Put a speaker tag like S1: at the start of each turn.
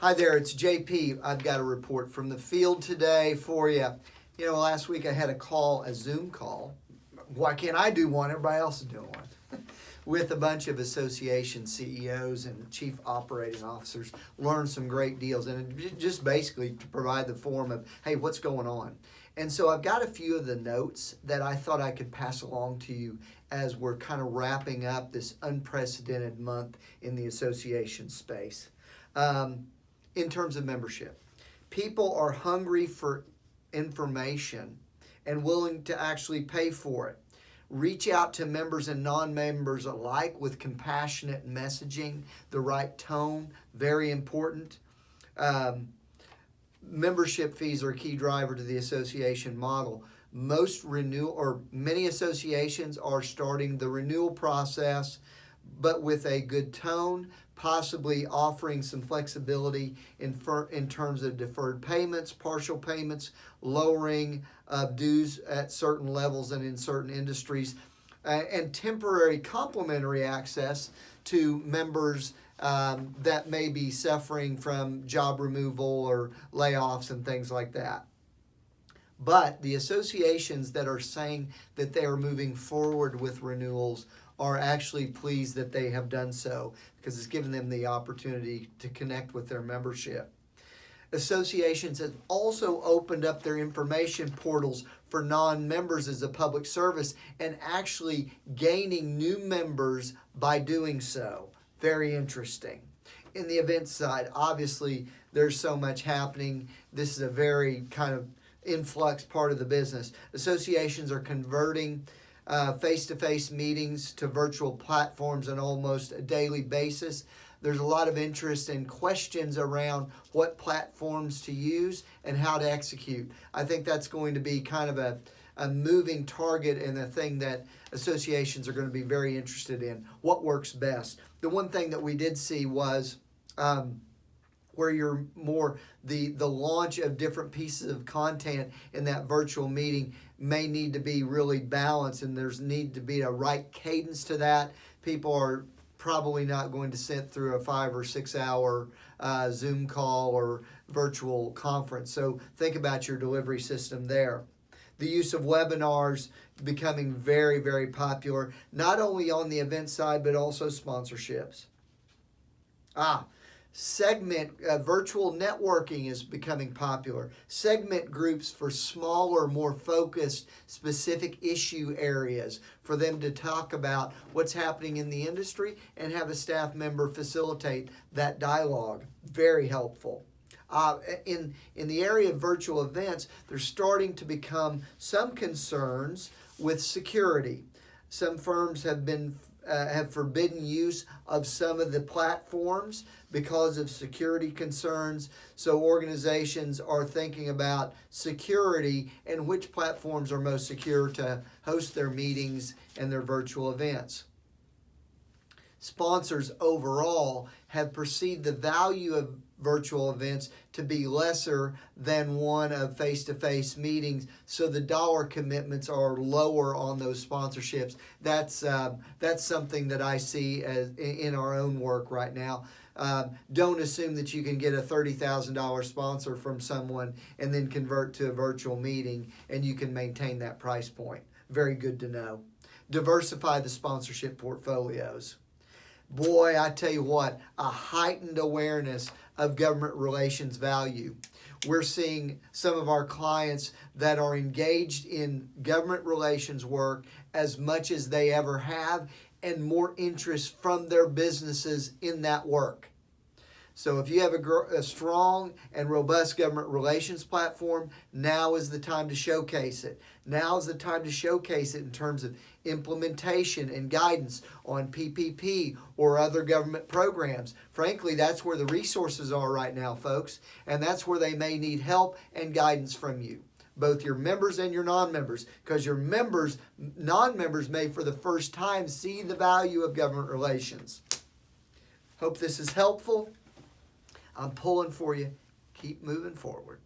S1: Hi there, it's JP. I've got a report from the field today for you. You know, last week I had a Zoom call. Why can't I do one? Everybody else is doing one. With a bunch of association CEOs and chief operating officers. Learned some great deals, and just basically to provide the form of, hey, what's going on? And so I've got a few of the notes that I thought I could pass along to you as we're kind of wrapping up this unprecedented month in the association space. In terms of membership, people are hungry for information and willing to actually pay for it. Reach out to members and non-members alike with compassionate messaging, the right tone, very important. Membership fees are a key driver to the association model. Many associations are starting the renewal process, but with a good tone, possibly offering some flexibility in terms of deferred payments, partial payments, lowering of dues at certain levels and in certain industries, and temporary complimentary access to members that may be suffering from job removal or layoffs and things like that. But the associations that are saying that they are moving forward with renewals are actually pleased that they have done so because it's given them the opportunity to connect with their membership. Associations have also opened up their information portals for non-members as a public service and actually gaining new members by doing so. Very interesting. In the event side, obviously there's so much happening. This is a very kind of influx part of the business. Associations are converting face-to-face meetings to virtual platforms on almost a daily basis. There's a lot of interest and questions around what platforms to use and how to execute. I think that's going to be kind of a moving target and a thing that associations are going to be very interested in. What works best? The one thing that we did see was where you're more the launch of different pieces of content in that virtual meeting may need to be really balanced, and there's need to be a right cadence to that. People are probably not going to sit through a 5 or 6 hour Zoom call or virtual conference. So think about your delivery system there. The use of webinars becoming very, very popular, not only on the event side, but also sponsorships. Virtual networking is becoming popular. Segment groups for smaller, more focused, specific issue areas for them to talk about what's happening in the industry and have a staff member facilitate that dialogue. Very helpful. In the area of virtual events, there's starting to become some concerns with security. Some firms have forbidden use of some of the platforms because of security concerns. So organizations are thinking about security and which platforms are most secure to host their meetings and their virtual events. Sponsors overall have perceived the value of virtual events to be lesser than one of face-to-face meetings, so the dollar commitments are lower on those sponsorships. That's something that I see as in our own work right now. Don't assume that you can get a $30,000 sponsor from someone and then convert to a virtual meeting and you can maintain that price point. Very good to know. Diversify the sponsorship portfolios. Boy, I tell you what, a heightened awareness of government relations value. We're seeing some of our clients that are engaged in government relations work as much as they ever have, and more interest from their businesses in that work. So if you have a strong and robust government relations platform, now is the time to showcase it. Now is the time to showcase it in terms of implementation and guidance on PPP or other government programs. Frankly, that's where the resources are right now, folks, and that's where they may need help and guidance from you, both your members and your non-members, because your non-members may for the first time see the value of government relations. Hope this is helpful. I'm pulling for you. Keep moving forward.